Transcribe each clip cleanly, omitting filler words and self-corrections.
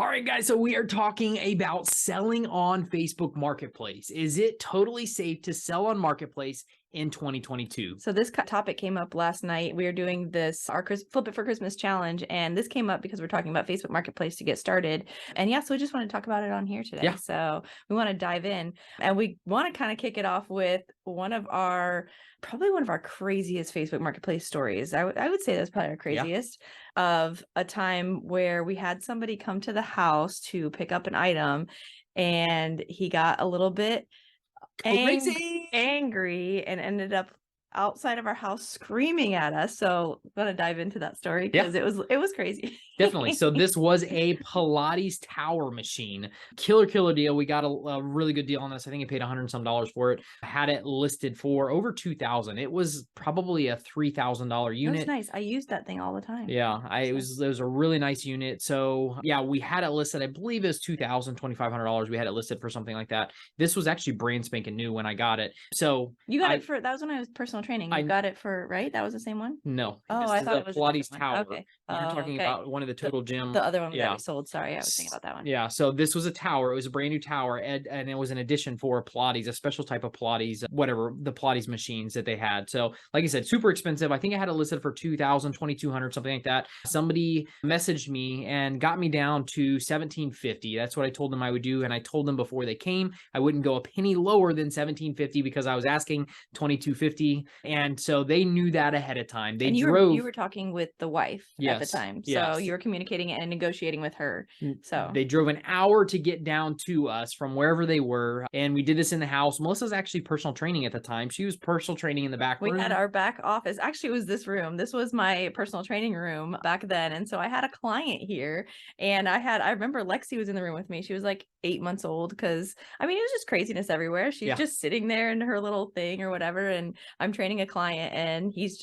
All right, guys. So we are talking about selling on Facebook Marketplace. Is it totally safe to sell on Marketplace in 2022? So this topic came up last night. We were doing our Flip It for Christmas challenge, and this came up because we're talking about Facebook Marketplace to get started. And yeah, so we just want to talk about it on here today. Yeah. So we want to dive in, and we want to kind of kick it off with probably one of our craziest Facebook Marketplace stories. I would say that's probably our craziest of a time where we had somebody come to the house to pick up an item, and he got a little bit angry and ended up outside of our house screaming at us. So I'm gonna dive into that story because it was crazy. Definitely. So this was a Pilates tower machine. Killer deal. We got a really good deal on this. I think I paid $100 and some for it. I had it listed for over $2,000. It was probably a $3,000 unit. That's nice. I use that thing all the time. Yeah, it was a really nice unit. So yeah, we had it listed. I believe it was $2,000, $2,500. We had it listed for something like that. This was actually brand spanking new when I got it. So you got it for, that was when I was personal training. You got it for, right? That was the same one? No. Oh, I thought it was Pilates tower. Okay. You're talking about one of the Total Gym. The other one that we sold. Sorry, I was thinking about that one. Yeah. So this was a tower. It was a brand new tower, and it was an addition for Pilates, a special type of Pilates, whatever the Pilates machines that they had. So, like I said, super expensive. I think I had it listed for $2,000, $2,200, something like that. Somebody messaged me and got me down to $1,750. That's what I told them I would do, and I told them before they came I wouldn't go a penny lower than $1,750 because I was asking $2,250, and so they knew that ahead of time. You were talking with the wife at the time, so yes. you were communicating and negotiating with her. So they drove an hour to get down to us from wherever they were, and we did this in the house. Melissa's actually personal training at the time. She was personal training in the back room. We had our back office. Actually, it was this room. This was my personal training room back then, and so I had a client here, and I remember Lexi was in the room with me. She was like 8 months old because it was just craziness everywhere. She's just sitting there in her little thing or whatever, and I'm training a client, and he's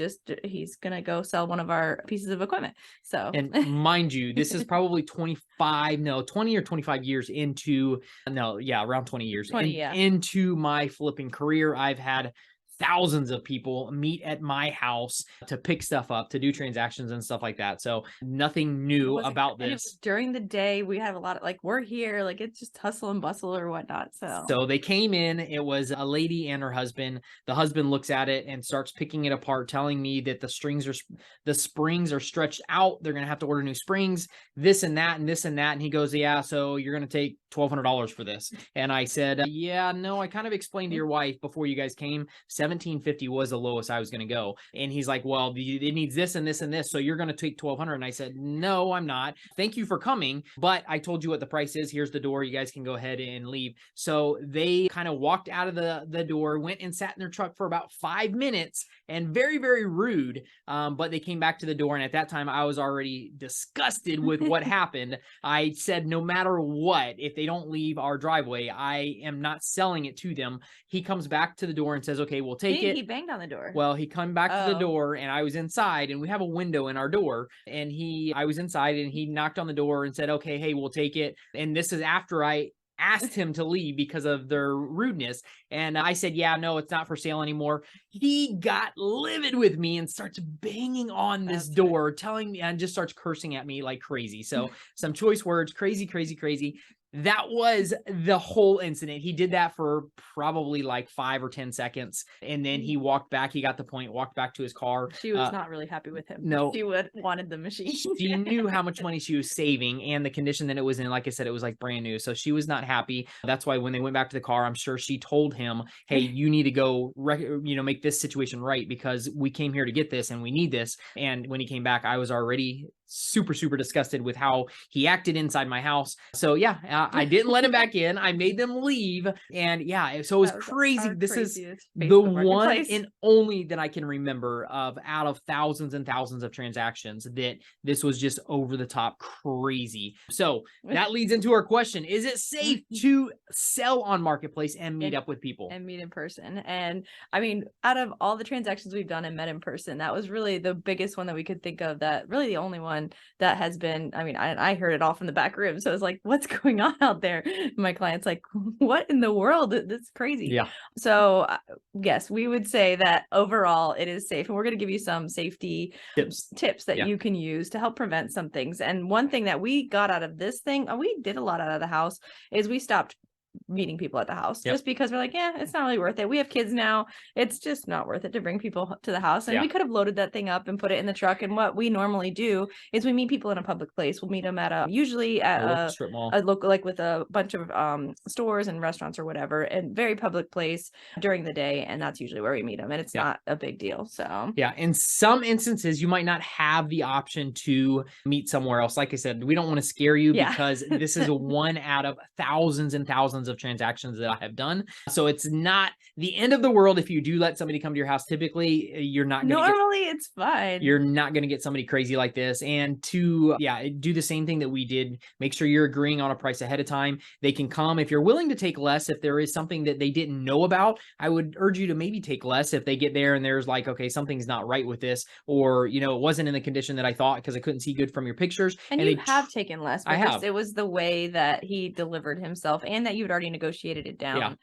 gonna go sell one of our pieces of equipment. So, and mind you, this is probably 20 or 25 years into, around 20 years into my flipping career. I've had thousands of people meet at my house to pick stuff up, to do transactions and stuff like that. So nothing new about this. During the day, we have a lot of we're here, it's just hustle and bustle or whatnot. So they came in, it was a lady and her husband. The husband looks at it and starts picking it apart, telling me that the springs are stretched out. They're going to have to order new springs, this and that, and this and that. And he goes, yeah, so you're going to take $1,200 for this. And I said, yeah, no, I kind of explained to your wife before you guys came, $1,750 was the lowest I was going to go. And he's like, well, it needs this and this and this, so you're going to take $1,200. And I said, no, I'm not. Thank you for coming, but I told you what the price is. Here's the door. You guys can go ahead and leave. So they kind of walked out of the door, went and sat in their truck for about 5 minutes, and very, very rude. But they came back to the door. And at that time, I was already disgusted with what happened. I said, no matter what, if they don't leave our driveway, I am not selling it to them. He comes back to the door and says, okay, we'll take it. He banged on the door. Well, he come back to the door, and I was inside, and we have a window in our door, and I was inside, and he knocked on the door and said, okay, hey, we'll take it. And this is after I asked him to leave because of their rudeness. And I said, yeah, no, it's not for sale anymore. He got livid with me and starts banging on this door, telling me, and just starts cursing at me like crazy. So some choice words, crazy. That was the whole incident. He did that for probably 5 or 10 seconds. And then he walked back. He got the point, walked back to his car. She was not really happy with him. No. She wanted the machine. She knew how much money she was saving and the condition that it was in. Like I said, it was brand new. So she was not happy. That's why when they went back to the car, I'm sure she told him, hey, you need to go, make this situation right, because we came here to get this and we need this. And when he came back, I was already super disgusted with how he acted inside my house. So yeah, I didn't let him back in. I made them leave. And yeah, so it was crazy. This is the one and only that I can remember of out of thousands and thousands of transactions that this was just over the top crazy. So that leads into our question. Is it safe to sell on Marketplace and meet up with people? And meet in person. And out of all the transactions we've done and met in person, that was really the biggest one that we could think of, that really the only one one that has been, I mean, I heard it all from the back room. So it's like, what's going on out there? My client's like, what in the world? That's crazy. Yeah. So yes, we would say that overall it is safe. And we're going to give you some safety tips that you can use to help prevent some things. And one thing that we got out of this thing, we did a lot out of the house, is we stopped meeting people at the house just because we're like, yeah, it's not really worth it. We have kids now. It's just not worth it to bring people to the house. And we could have loaded that thing up and put it in the truck. And what we normally do is we meet people in a public place. We'll meet them at usually at local strip mall, a local, like with a bunch of stores and restaurants or whatever, and very public place during the day. And that's usually where we meet them. And it's not a big deal. So in some instances, you might not have the option to meet somewhere else. Like I said, we don't want to scare you because this is one out of thousands and thousands of transactions that I have done. So it's not the end of the world if you do let somebody come to your house. Typically, you're not going to it's fine. You're not going to get somebody crazy like this. And to do the same thing that we did, make sure you're agreeing on a price ahead of time. They can come if you're willing to take less. If there is something that they didn't know about, I would urge you to maybe take less if they get there and there's like, okay, something's not right with this, or it wasn't in the condition that I thought because I couldn't see good from your pictures. And you have taken less. I have. It was the way that he delivered himself and that you'd already negotiated it down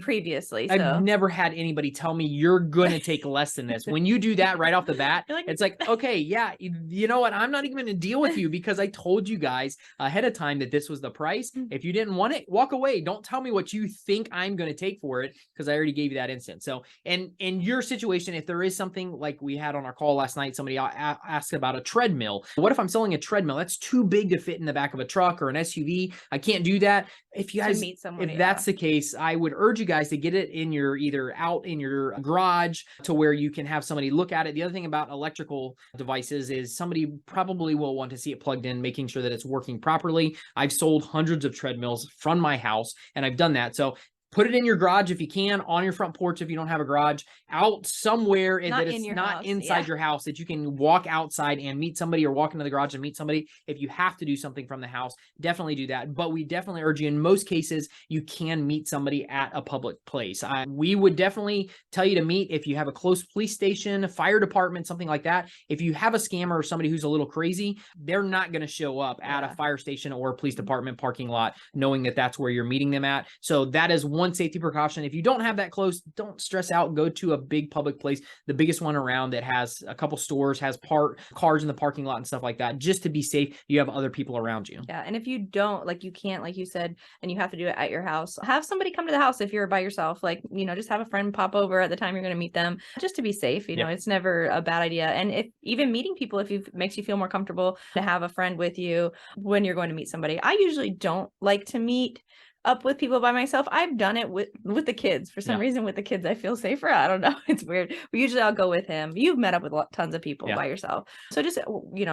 previously. So I've never had anybody tell me you're going to take less than this. When you do that right off the bat, it's like, okay, you know what? I'm not even going to deal with you because I told you guys ahead of time that this was the price. If you didn't want it, walk away. Don't tell me what you think I'm going to take for it because I already gave you that instant. So, and in your situation, if there is something like we had on our call last night, somebody asked about a treadmill. What if I'm selling a treadmill? That's too big to fit in the back of a truck or an SUV. I can't do that. If you guys meet someone, if that's the case, I would urge you guys to get it in your either out in your garage to where you can have somebody look at it. The other thing about electrical devices is somebody probably will want to see it plugged in, making sure that it's working properly. I've sold hundreds of treadmills from my house, and I've done that. So put it in your garage if you can, on your front porch if you don't have a garage, out somewhere that it's not inside your house, that you can walk outside and meet somebody or walk into the garage and meet somebody. If you have to do something from the house, definitely do that. But we definitely urge you, in most cases, you can meet somebody at a public place. We would definitely tell you to meet if you have a close police station, fire department, something like that. If you have a scammer or somebody who's a little crazy, they're not going to show up at a fire station or a police department parking lot knowing that that's where you're meeting them at. So that is one safety precaution. If you don't have that close, don't stress out. Go to a big public place, the biggest one around that has a couple stores, has cars in the parking lot and stuff like that, just to be safe. You have other people around you. Yeah. And if you don't, like, you can't, like you said, and you have to do it at your house, have somebody come to the house if you're by yourself. Like, just have a friend pop over at the time you're going to meet them, just to be safe. It's never a bad idea. And if even meeting people, if it makes you feel more comfortable to have a friend with you when you're going to meet somebody. I usually don't like to meet up with people by myself. I've done it with the kids. For some reason, with the kids, I feel safer. I don't know. It's weird. But usually I'll go with him. You've met up with tons of people by yourself. So just,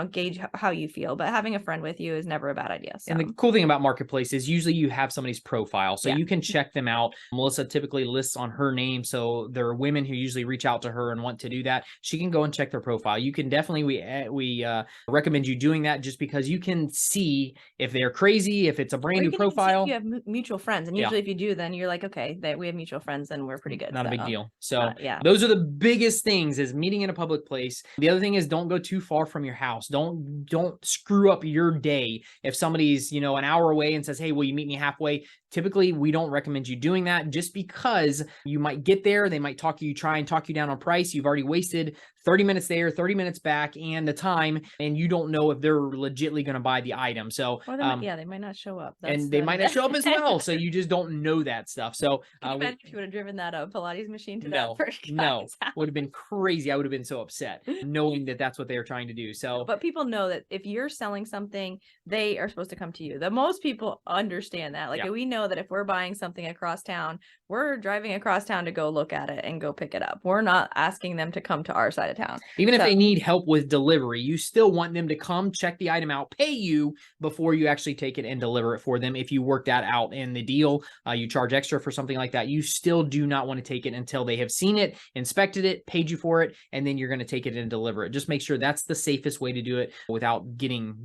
gauge how you feel. But having a friend with you is never a bad idea. So. And the cool thing about Marketplace is usually you have somebody's profile. So you can check them out. Melissa typically lists on her name. So there are women who usually reach out to her and want to do that. She can go and check their profile. You can definitely, we recommend you doing that just because you can see if they're crazy, if it's a brand new profile. You have mutual friends, and usually if you do, then you're like, okay, we have mutual friends, then we're pretty good. Not a big deal. So those are the biggest things, is meeting in a public place. The other thing is, don't go too far from your house. Don't screw up your day. If somebody's an hour away and says, hey, will you meet me halfway? Typically, we don't recommend you doing that, just because you might get there. They might try and talk you down on price. You've already wasted 30 minutes there, 30 minutes back, and the time, and you don't know if they're legitimately going to buy the item. So, or they might not show up. They might not show up as well. So you just don't know that stuff. So, imagine if you would have driven that Pilates machine to that first guy's house. Would have been crazy. I would have been so upset knowing that that's what they were trying to do. So, but people know that if you're selling something, they are supposed to come to you. That most people understand that. Like, we know that if we're buying something across town, we're driving across town to go look at it and go pick it up. We're not asking them to come to our side of town. Even if they need help with delivery, you still want them to come check the item out, pay you before you actually take it and deliver it for them. If you work that out in the deal, you charge extra for something like that. You still do not want to take it until they have seen it, inspected it, paid you for it, and then you're going to take it and deliver it. Just make sure that's the safest way to do it without getting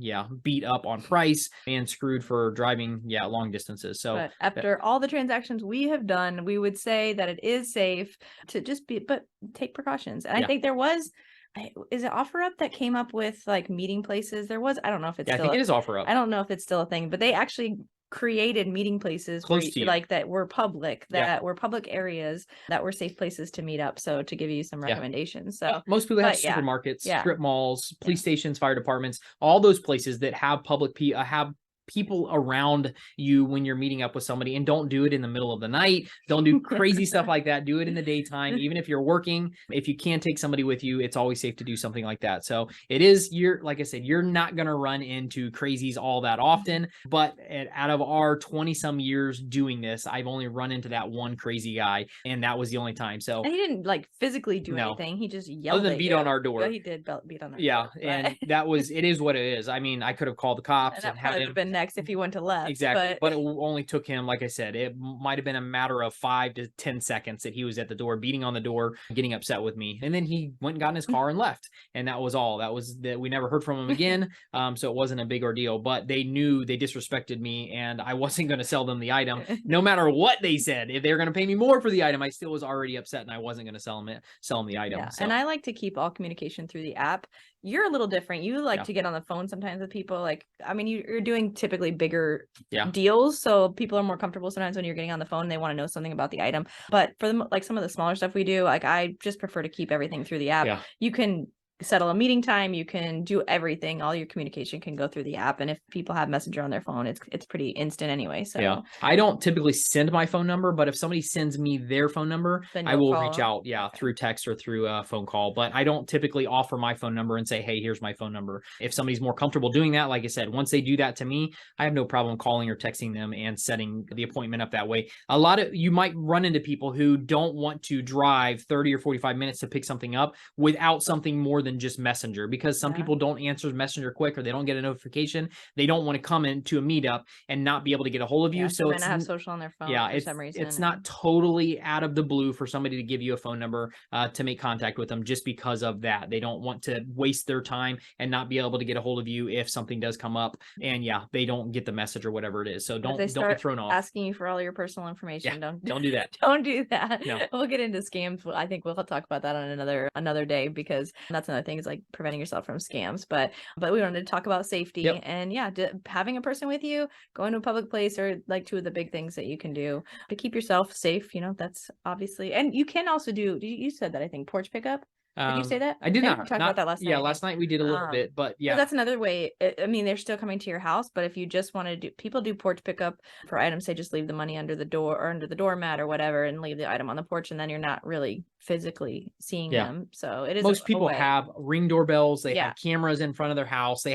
beat up on price and screwed for driving long distances. So but after all the transactions we have done, we would say that it is safe to just but take precautions. And I think there was is it OfferUp that came up with like meeting places? There was, I don't know if it's Yeah, I still, think it is OfferUp. I don't know if it's still a thing, but they actually created meeting places Close to you. like that were public, Yeah. that were public areas that were safe places to meet up. So to give you some Yeah. recommendations. So most people have but yeah. supermarkets, Yeah. strip malls, police Yeah. stations, fire departments, all those places that have have people around you when you're meeting up with somebody. And don't do it in the middle of the night. Don't do crazy stuff like that. Do it in the daytime. Even if you're working, if you can't take somebody with you, it's always safe to do something like that. So it is, you're, like I said, you're not going to run into crazies all that often, but out of our 20 some years doing this, I've only run into that one crazy guy, and that was the only time. So And he didn't like physically do No. anything. He just yelled other than at beat you. on our door. Yeah, he did beat on our Yeah, door. and that was, it is what it is. I mean, I could have called the cops that and had probably would him. have been next if he went to left. Exactly. But it only took him, like I said, it might have been a matter of 5 to 10 seconds that he was at the door, beating on the door, getting upset with me. And then he went and got in his car and left. And that was all. That was that. We never heard from him again. So it wasn't a big ordeal, but they knew they disrespected me, and I wasn't going to sell them the item no matter what they said. If they were going to pay me more for the item, I still was already upset, and I wasn't going to sell them the item. Yeah. So. And I like to keep all communication through the app. You're a little different. You like to get on the phone sometimes with people. Like, I mean, you're doing typically bigger deals, so people are more comfortable sometimes when you're getting on the phone and they want to know something about the item. But for the like some of the smaller stuff we do, like I just prefer to keep everything through the app. You can settle a meeting time, you can do everything, all your communication can go through the app, and if people have Messenger on their phone, it's pretty instant anyway. So I don't typically send my phone number, but if somebody sends me their phone number, I will reach out through text or through a phone call. But I don't typically offer my phone number and say, hey, here's my phone number. If somebody's more comfortable doing that, like I said, once they do that to me, I have no problem calling or texting them and setting the appointment up that way. A lot of you might run into people who don't want to drive 30 or 45 minutes to pick something up without something more than just Messenger, because some people don't answer Messenger quick, or they don't get a notification. They don't want to come into a meetup and not be able to get a hold of you. So it's not have social on their phone for some reason. It's not totally out of the blue for somebody to give you a phone number to make contact with them, just because of that. They don't want to waste their time and not be able to get a hold of you if something does come up, and they don't get the message or whatever it is. So don't be thrown off. Asking you for all your personal information. Don't do that. Don't do that. No. We'll get into scams. I think we'll talk about that on another day, because that's another thing, is like preventing yourself from scams. But we wanted to talk about safety, and having a person with you, going to a public place, are like two of the big things that you can do to keep yourself safe. That's obviously, and you can also do, you said that, I think, porch pickup. Did you say that? I did not. We talked about that last night. Yeah, last night we did a little bit, but so that's another way. I mean, they're still coming to your house, but if you just want to do, people do porch pickup for items. Say just leave the money under the door or under the doormat or whatever, and leave the item on the porch, and then you're not really physically seeing them. So it is. Most people have Ring doorbells. They have cameras in front of their house.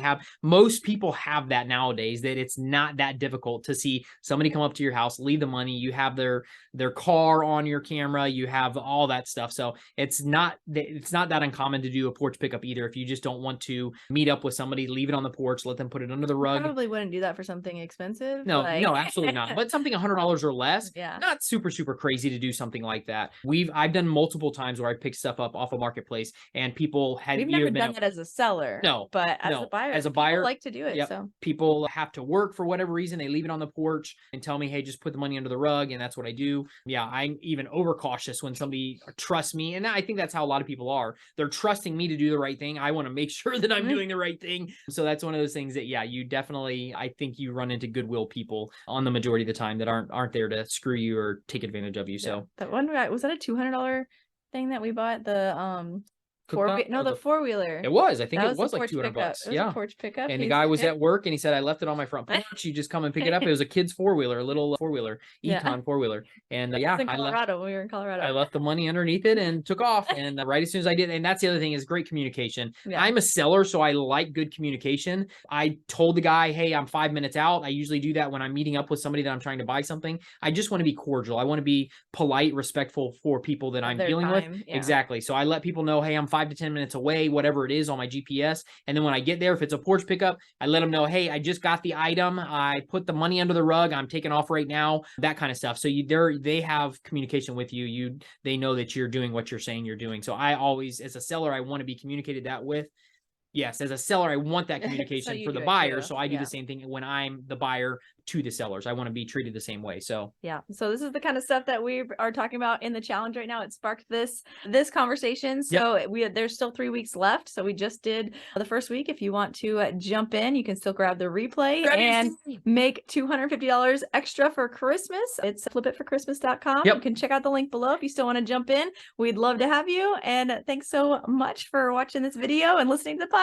Most people have that nowadays, that it's not that difficult to see somebody come up to your house, leave the money. You have their car on your camera. You have all that stuff. So it's not that uncommon to do a porch pickup either. If you just don't want to meet up with somebody, leave it on the porch, let them put it under the rug. Probably wouldn't do that for something expensive. No, absolutely not. But something $100 or less, not super crazy to do something like that. I've done multiple times where I picked stuff up off a marketplace, and people had. We've never done that as a seller. No, but as a buyer, like to do it. So people have to work for whatever reason. They leave it on the porch and tell me, hey, just put the money under the rug, and that's what I do. Yeah, I'm even overcautious when somebody trusts me, and I think that's how a lot of people are. They're trusting me to do the right thing. I want to make sure that I'm doing the right thing. So that's one of those things that, you definitely, I think you run into goodwill people on the majority of the time that aren't there to screw you or take advantage of you. So that one, was that a $200 thing that we bought? The the four-wheeler. It was. I think it was like $200. Yeah. Porch pickup. And the guy was at work, and he said, I left it on my front porch. You just come and pick it up. It was a kid's four-wheeler, a little four-wheeler, Econ four-wheeler. And in Colorado, we were in Colorado. I left the money underneath it and took off. And right as soon as I did, and that's the other thing, is great communication. I'm a seller, so I like good communication. I told the guy, hey, I'm 5 minutes out. I usually do that when I'm meeting up with somebody that I'm trying to buy something. I just want to be cordial. I want to be polite, respectful for people that I'm dealing with. Exactly. So I let people know, hey, I'm 5 to 10 minutes away, whatever it is, on my GPS. And then when I get there, if it's a porch pickup, I let them know, hey, I just got the item. I put the money under the rug. I'm taking off right now, that kind of stuff. So they have communication with you. They know that you're doing what you're saying you're doing. So I always, as a seller, I want to be communicated that with. Yes, as a seller, I want that So communication you for do the it buyer. too. So I do Yeah. the same thing when I'm the buyer to the sellers. I want to be treated the same way. So Yeah. So this is the kind of stuff that we are talking about in the challenge right now. It sparked this conversation. yep. So there's still 3 weeks left. So we just did the first week. If you want to jump in, you can still grab the replay and make $250 extra for Christmas. It's flipitforchristmas.com. Yep. You can check out the link below if you still want to jump in. We'd love to have you. And thanks so much for watching this video and listening to the podcast.